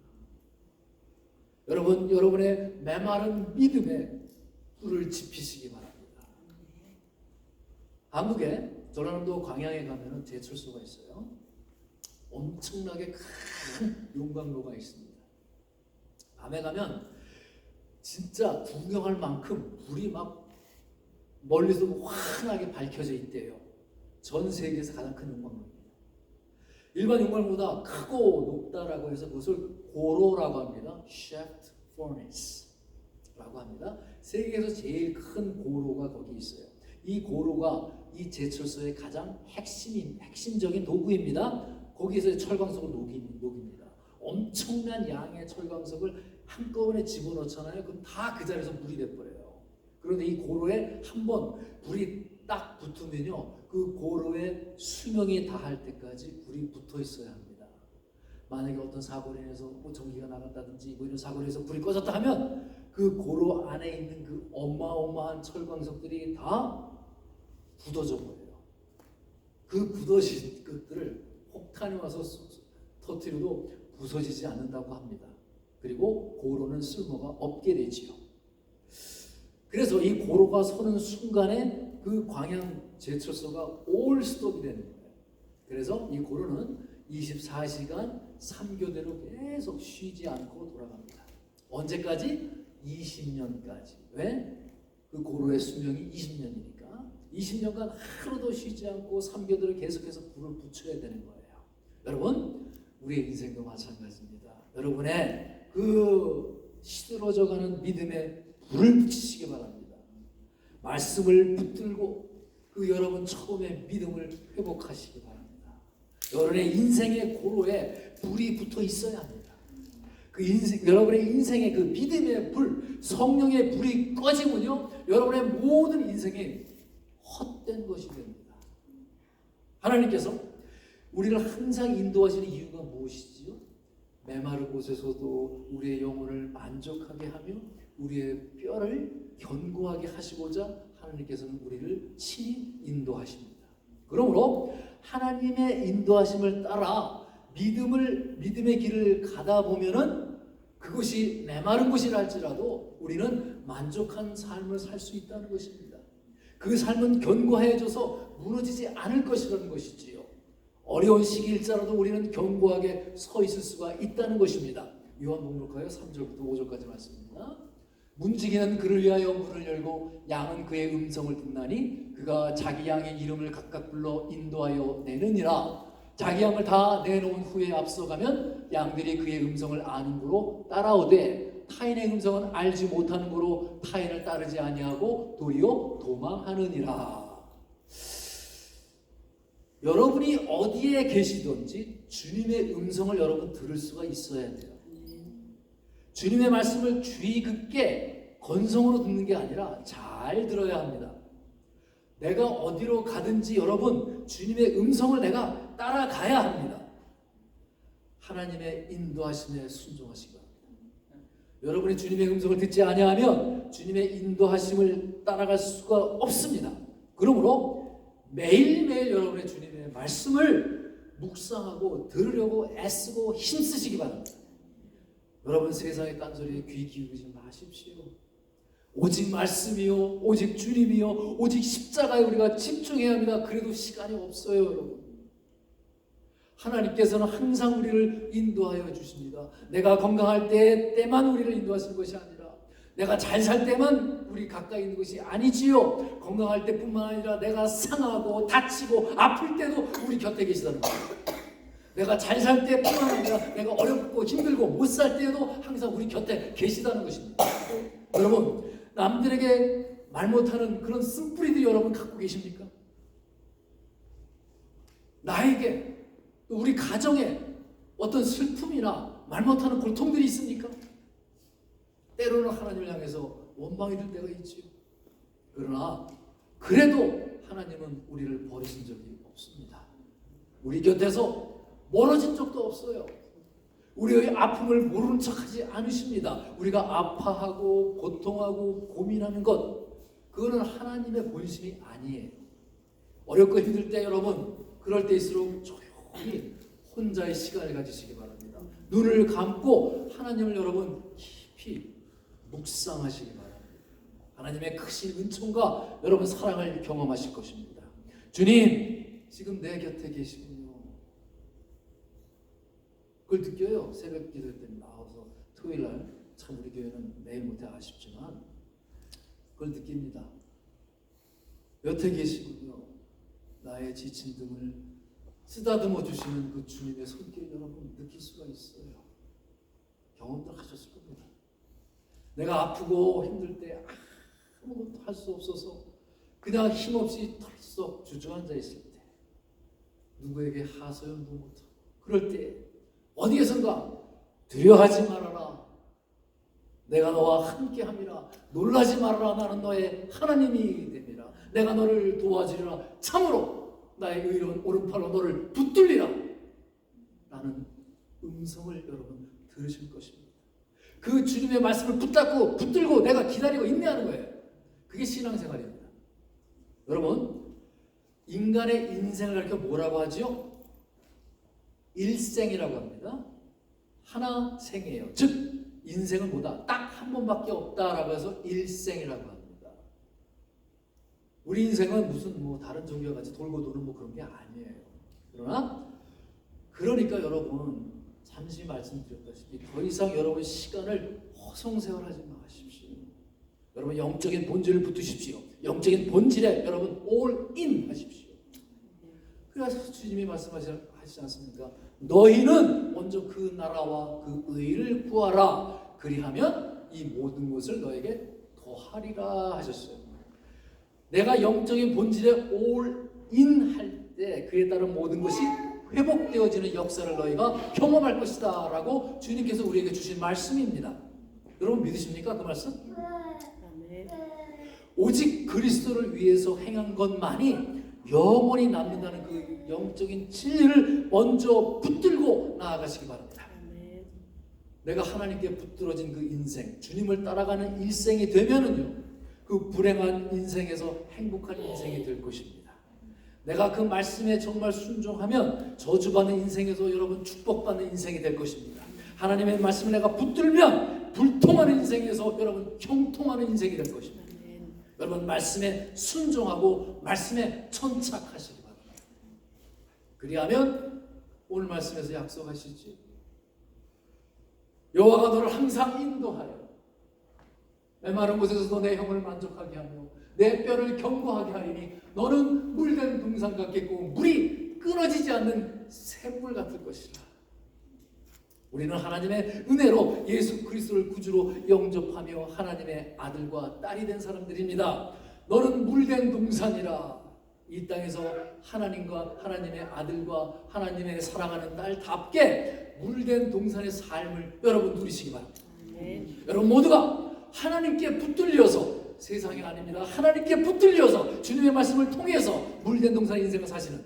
여러분, 여러분의 메마른 믿음에 불을 지피시기 바랍니다. 한국에 전라남도 광양에 가면 제철소가 있어요. 엄청나게 큰 용광로가 있습니다. 밤에 가면 진짜 구경할 만큼 불이 막 멀리서 환하게 밝혀져 있대요. 전 세계에서 가장 큰 용광로입니다. 일반 용광로보다 크고 높다라고 해서 그것을 고로라고 합니다. Shaft Furnace라고 합니다. 세계에서 제일 큰 고로가 거기 있어요. 이 고로가 이 제철소의 가장 핵심적인 도구입니다. 거기에서 철광석을 녹입니다. 엄청난 양의 철광석을 한꺼번에 집어넣잖아요. 그럼 다 그 자리에서 물이 돼버려요. 그런데 이 고로에 한번 불이 딱 붙으면요, 그 고로의 수명이 다할 때까지 불이 붙어 있어야 합니다. 만약에 어떤 사고로 인해서 뭐 전기가 나간다든지 뭐 이런 사고로 인해서 불이 꺼졌다 하면 그 고로 안에 있는 그 어마어마한 철광석들이 다 굳어져 버려요. 그 굳어진 것들을 폭탄이 와서 터뜨려도 부서지지 않는다고 합니다. 그리고 고로는 쓸모가 없게 되지요. 그래서 이 고로가 서는 순간에 그 광양 제철소가 올 스톱이 되는 거예요. 그래서 이 고로는 24시간 3교대로 계속 쉬지 않고 돌아갑니다. 언제까지? 20년까지. 왜? 그 고로의 수명이 20년이니까 20년간 하루도 쉬지 않고 3교대로 계속해서 불을 붙여야 되는 거예요. 여러분, 우리의 인생도 마찬가지입니다. 여러분의 그 시들어져가는 믿음에 불을 붙이시기 바랍니다. 말씀을 붙들고 그 여러분 처음의 믿음을 회복하시기 바랍니다. 여러분의 인생의 고로에 불이 붙어 있어야 합니다. 그 여러분의 인생의 그 믿음의 불, 성령의 불이 꺼지면요, 여러분의 모든 인생이 헛된 것이 됩니다. 하나님께서 우리를 항상 인도하시는 이유가 무엇이지요? 메마른 곳에서도 우리의 영혼을 만족하게 하며 우리의 뼈를 견고하게 하시고자 하나님께서는 우리를 친히 인도하십니다. 그러므로 하나님의 인도하심을 따라 믿음의 길을 가다 보면은 그것이 메마른 곳이라 할지라도 우리는 만족한 삶을 살 수 있다는 것입니다. 그 삶은 견고해져서 무너지지 않을 것이라는 것이지요. 어려운 시기일지라도 우리는 견고하게 서 있을 수가 있다는 것입니다. 요한복음가요 3절부터 5절까지 말씀입니다. 문지기는 그를 위하여 문을 열고 양은 그의 음성을 듣나니 그가 자기 양의 이름을 각각 불러 인도하여 내느니라. 자기 양을 다 내놓은 후에 앞서가면 양들이 그의 음성을 아는 고로 따라오되 타인의 음성은 알지 못하는 고로 타인을 따르지 아니하고 도리어 도망하느니라. 여러분이 어디에 계시든지 주님의 음성을 여러분 들을 수가 있어야 돼요. 주님의 말씀을 주의 깊게 건성으로 듣는 게 아니라 잘 들어야 합니다. 내가 어디로 가든지 여러분 주님의 음성을 내가 따라가야 합니다. 하나님의 인도하심에 순종하시기 바랍니다. 여러분이 주님의 음성을 듣지 아니하면 주님의 인도하심을 따라갈 수가 없습니다. 그러므로 매일매일 여러분의 주님의 말씀을 묵상하고 들으려고 애쓰고 힘쓰시기 바랍니다. 여러분 세상의 딴소리에 귀 기울이지 마십시오. 오직 말씀이요, 오직 주님이요, 오직 십자가에 우리가 집중해야 합니다. 그래도 시간이 없어요, 여러분. 하나님께서는 항상 우리를 인도하여 주십니다. 내가 건강할 때만 우리를 인도하시는 것이 아니라 내가 잘 살 때만 우리 가까이 있는 것이 아니지요. 건강할 때뿐만 아니라 내가 상하고 다치고 아플 때도 우리 곁에 계시다는 거예요. 내가 잘 살 때뿐만 아니라 내가 어렵고 힘들고 못 살 때도 항상 우리 곁에 계시다는 것입니다. 여러분, 남들에게 말 못하는 그런 쓴뿌리들이 여러분 갖고 계십니까? 나에게 또 우리 가정에 어떤 슬픔이나 말 못하는 고통들이 있습니까? 때로는 하나님을 향해서 원망이 들 때가 있지요. 그러나 그래도 하나님은 우리를 버리신 적이 없습니다. 우리 곁에서 멀어진 적도 없어요. 우리의 아픔을 모르는 척하지 않으십니다. 우리가 아파하고 고통하고 고민하는 것, 그거는 하나님의 본심이 아니에요. 어렵고 힘들 때 여러분, 그럴 때일수록 조용히 혼자의 시간을 가지시기 바랍니다. 눈을 감고 하나님을 여러분 깊이 묵상하시기 바랍니다. 하나님의 크신 은총과 여러분 사랑을 경험하실 것입니다. 주님, 지금 내 곁에 계시군요. 그걸 느껴요. 새벽 기도 때 나와서 토요일날 참 우리 교회는 매일 못해 아쉽지만 그걸 느낍니다. 곁에 계시군요. 나의 지친 등을 쓰다듬어 주시는 그 주님의 손길 여러분 느낄 수가 있어요. 경험도 하셨을 겁니다. 내가 아프고 힘들 때 아무것도 할 수 없어서 그냥 힘없이 털썩 주저앉아 있을 때, 누구에게 하소연도 못하고 그럴 때 어디에선가 두려워하지 말아라, 내가 너와 함께함이라, 놀라지 말아라, 나는 너의 하나님이 됨이라, 내가 너를 도와주리라, 참으로 나의 의로운 오른팔로 너를 붙들리라 라는 음성을 여러분 들으실 것입니다. 그 주님의 말씀을 붙들고 내가 기다리고 인내하는 거예요. 그게 신앙생활입니다. 여러분, 인간의 인생을 가르쳐 뭐라고 하죠? 일생이라고 합니다. 하나 생이에요. 즉 인생은 뭐다? 딱 한 번밖에 없다라고 해서 일생이라고 합니다. 우리 인생은 무슨 다른 종교와 같이 돌고 도는 그런 게 아니에요. 그러니까 여러분 잠시 말씀드렸다시피 더 이상 여러분 시간을 허송세월하지 마십시오. 여러분 영적인 본질을 붙드십시오. 영적인 본질에 여러분 올인 하십시오. 그래서 주님이 말씀하시지 않습니까? 너희는 먼저 그 나라와 그 의를 구하라. 그리하면 이 모든 것을 너에게 더하리라 하셨어요. 내가 영적인 본질에 올인 할 때 그에 따른 모든 것이 회복되어지는 역사를 너희가 경험할 것이다 라고 주님께서 우리에게 주신 말씀입니다. 여러분 믿으십니까? 그 말씀? 아멘. 오직 그리스도를 위해서 행한 것만이 영원히 남는다는 그 영적인 진리를 먼저 붙들고 나아가시기 바랍니다. 아멘. 내가 하나님께 붙들어진 그 인생, 주님을 따라가는 일생이 되면은요, 그 불행한 인생에서 행복한 인생이 될 것입니다. 내가 그 말씀에 정말 순종하면 저주받는 인생에서 여러분 축복받는 인생이 될 것입니다. 하나님의 말씀을 내가 붙들면 불통하는 인생에서 여러분 형통하는 인생이 될 것입니다. 여러분 말씀에 순종하고 말씀에 천착하시기 바랍니다. 그리하면 오늘 말씀에서 약속하시지, 여호와가 너를 항상 인도하여 메마른 곳에서도 내 형을 만족하게 하며 내 뼈를 견고하게 하리니 너는 물된 동산 같겠고 물이 끊어지지 않는 샘물 같을 것이라. 우리는 하나님의 은혜로 예수 그리스도를 구주로 영접하며 하나님의 아들과 딸이 된 사람들입니다. 너는 물된 동산이라. 이 땅에서 하나님과 하나님의 아들과 하나님의 사랑하는 딸답게 물된 동산의 삶을 여러분 누리시기 바랍니다. 여러분 모두가 하나님께 붙들려서, 세상이 아닙니다, 하나님께 붙들려서 주님의 말씀을 통해서 물된 동산의 인생을 사시는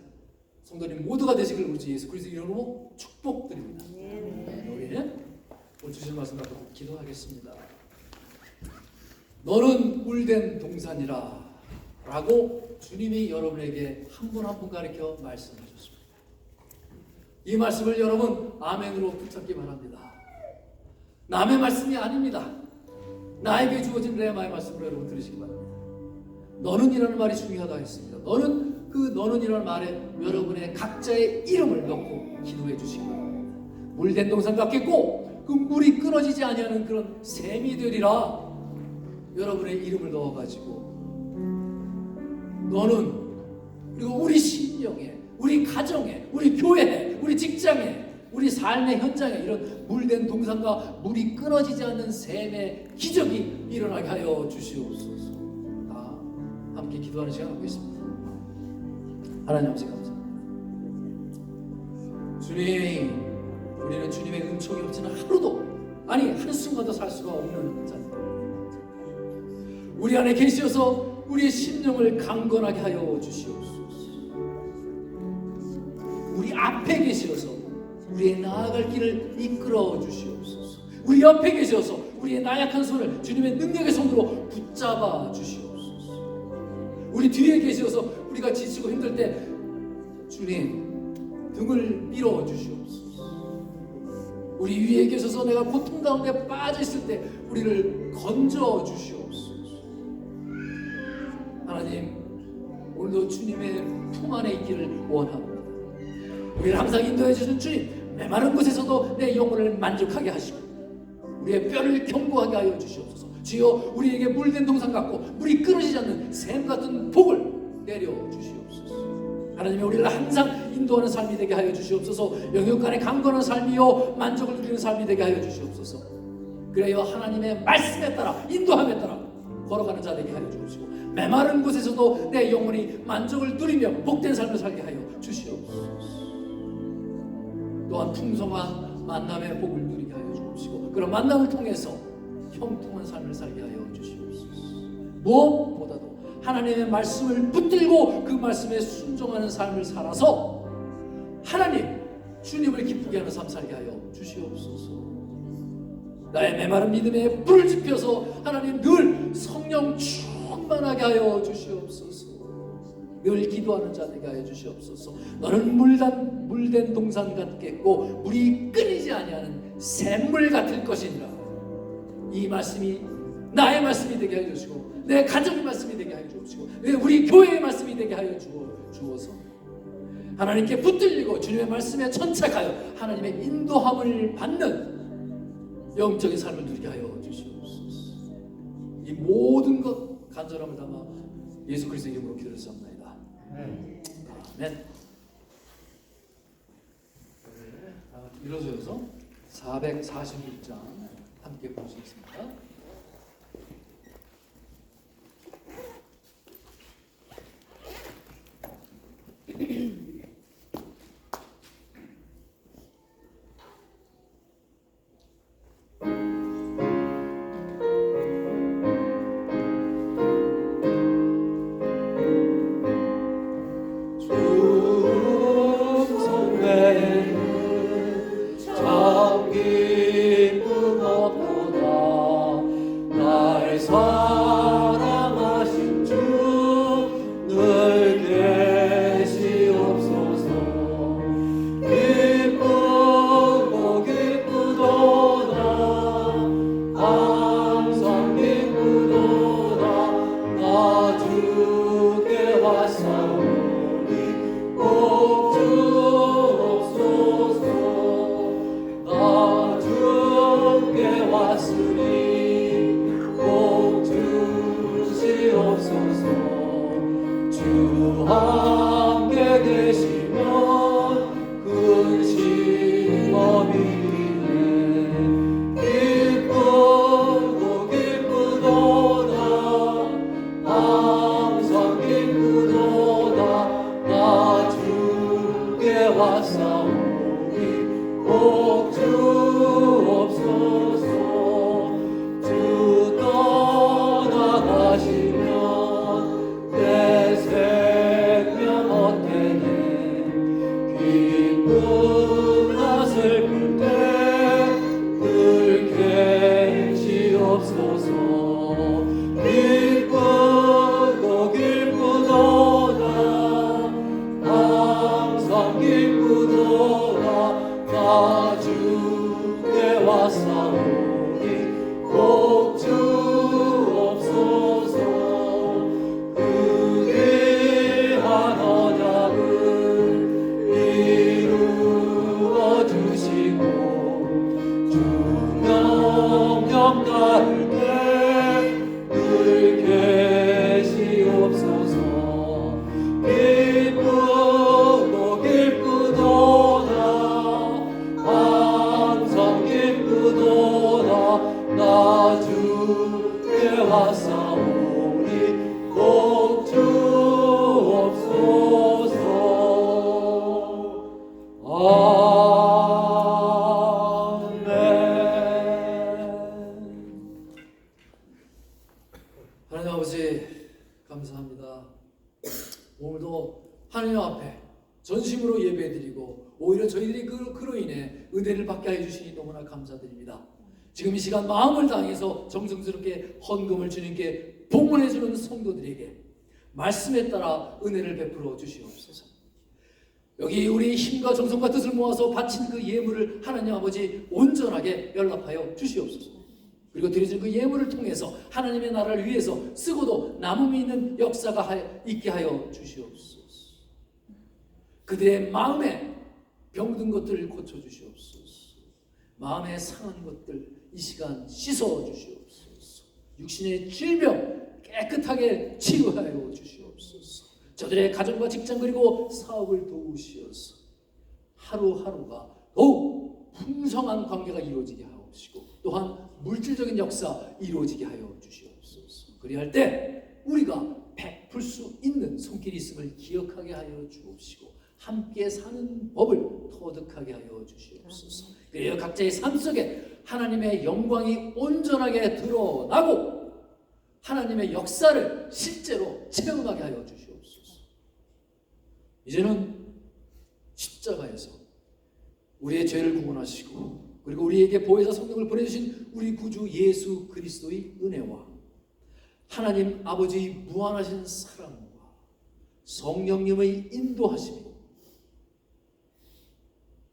성도님 모두가 되시길 우리 주 예수 그리스도 이름으로 축복드립니다. 우리는 오늘 주신 말씀 갖고 기도하겠습니다. 너는 물된 동산이라 라고 주님이 여러분에게 한 분 한 분 가르쳐 말씀하셨습니다. 이 말씀을 여러분 아멘으로 붙잡기 바랍니다. 남의 말씀이 아닙니다. 나에게 주어진 레마의 말씀으로 여러분 들으시기 바랍니다. 너는 이라는 말이 중요하다 했습니다. 너는, 그 너는 이라는 말에 여러분의 각자의 이름을 넣고 기도해 주시기 바랍니다. 물된 동산 같겠고 그 물이 끊어지지 아니하는 그런 샘이 되리라. 여러분의 이름을 넣어가지고 너는, 그리고 우리 심령에, 우리 가정에, 우리 교회에, 우리 직장에, 우리 삶의 현장에 이런 물된 동산과 물이 끊어지지 않는 샘의 기적이 일어나게 하여 주시옵소서. 다 함께 기도하는 시간 갖겠습니다. 하나님 아버지 감사합니다. 주님, 우리는 주님의 은총이 없이는 하루도, 아니 한순간도 살 수가 없는 자입니다. 우리 안에 계시어서 우리의 심령을 강건하게 하여 주시옵소서. 우리 앞에 계시어서 우리의 나아갈 길을 이끌어 주시옵소서. 우리 옆에 계셔서 우리의 나약한 손을 주님의 능력의 손으로 붙잡아 주시옵소서. 우리 뒤에 계셔서 우리가 지치고 힘들 때 주님 등을 밀어 주시옵소서. 우리 위에 계셔서 내가 고통 가운데 빠져 있을 때 우리를 건져 주시옵소서. 하나님, 오늘도 주님의 품 안에 있기를 원합니다. 우리를 항상 인도해 주시는 주님, 메마른 곳에서도 내 영혼을 만족하게 하시고 우리의 뼈를 견고하게 하여 주시옵소서. 주여, 우리에게 물된 동산 같고 물이 끊어지지 않는 샘 같은 복을 내려 주시옵소서. 하나님이 우리를 항상 인도하는 삶이 되게 하여 주시옵소서. 영육간의 강건한 삶이요 만족을 누리는 삶이 되게 하여 주시옵소서. 그래야 하나님의 말씀에 따라, 인도함에 따라 걸어가는 자 되게 하여 주옵시고 메마른 곳에서도 내 영혼이 만족을 누리며 복된 삶을 살게 하여 주시옵소서. 또한 풍성한 만남의 복을 누리게 하여 주옵시고 그런 만남을 통해서 형통한 삶을 살게 하여 주시옵소서. 무엇보다도 하나님의 말씀을 붙들고 그 말씀에 순종하는 삶을 살아서 하나님, 주님을 기쁘게 하는 삶 살게 하여 주시옵소서. 나의 메마른 믿음에 불을 지펴서 하나님 늘 성령 충만하게 하여 주시옵소서. 늘 기도하는 자 되게 하여 주시옵소서. 너는 물된 동산 같겠고 물이 끊이지 아니하는 샘물 같을 것이니라. 이 말씀이 나의 말씀이 되게 하여 주시고 내 가정의 말씀이 되게 하여 주시고 우리 교회의 말씀이 되게 하여 주어서 하나님께 붙들리고 주님의 말씀에 천착하여 하나님의 인도함을 받는 영적인 삶을 누리게 하여 주시옵소서. 이 모든 것 간절함을 담아 예수 그리스도의 이름으로 기도했습니다. 아멘. 일어서서 446장 함께 보시겠습니다. 주 함께 계시며 하시면 내 생명 얻게 돼. 기쁘나 슬플 때 늘 계시옵소서. 기쁘고 기쁘도다 항상 기쁘도다 나 주께 왔사오니 꼭 주옵소서. 그 귀한 언약을 이루어 주시고 주 명령 따를 때 늘 계시옵소서. 기쁘고 기쁘도다 항상 기쁘도다 나 주께 왔사오니 꼭 주옵소서. 하나님 아버지 감사합니다. 오늘도 하나님 앞에 전심으로 예배드리고 오히려 저희들이 그로 인해 은혜를 받게 해주시니 너무나 감사드립니다. 지금 이 시간 마음을 다해서 정성스럽게 헌금을 주님께 봉헌해주는 성도들에게 말씀에 따라 은혜를 베풀어 주시옵소서. 여기 우리 힘과 정성과 뜻을 모아서 바친 그 예물을 하나님 아버지 온전하게 연락하여 주시옵소서. 그리고 드려진 그 예물을 통해서 하나님의 나라를 위해서 쓰고도 남음이 있는 역사가 있게 하여 주시옵소서. 그들의 마음에 병든 것들을 고쳐주시옵소서. 마음에 상한 것들 이 시간 씻어주시옵소서. 육신의 질병 깨끗하게 치유하여 주시옵소서. 저들의 가정과 직장 그리고 사업을 도우시어서 하루하루가 더욱 풍성한 관계가 이루어지게 하옵시고 또한 물질적인 역사 이루어지게 하여 주시옵소서. 그리할 때 우리가 베풀 수 있는 손길이 있음을 기억하게 하여 주옵시고 함께 사는 법을 터득하게 하여 주시옵소서. 그리하여 각자의 삶 속에 하나님의 영광이 온전하게 드러나고 하나님의 역사를 실제로 체험하게 하여 주시옵소서. 이제는 십자가에서 우리의 죄를 구원하시고 그리고 우리에게 보혜사 성령을 보내주신 우리 구주 예수 그리스도의 은혜와 하나님 아버지의 무한하신 사랑과 성령님의 인도하심이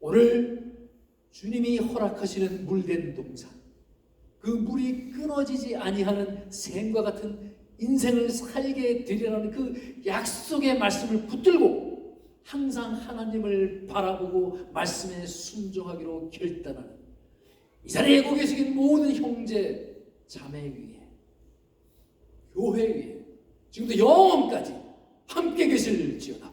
오늘 주님이 허락하시는 물된 동산, 그 물이 끊어지지 아니하는 샘과 같은 인생을 살게 되리라는 그 약속의 말씀을 붙들고 항상 하나님을 바라보고 말씀에 순종하기로 결단하는 이 자리에 고 계신 모든 형제 자매 위에 교회 위에 지금도 영원까지 함께 계실지어다.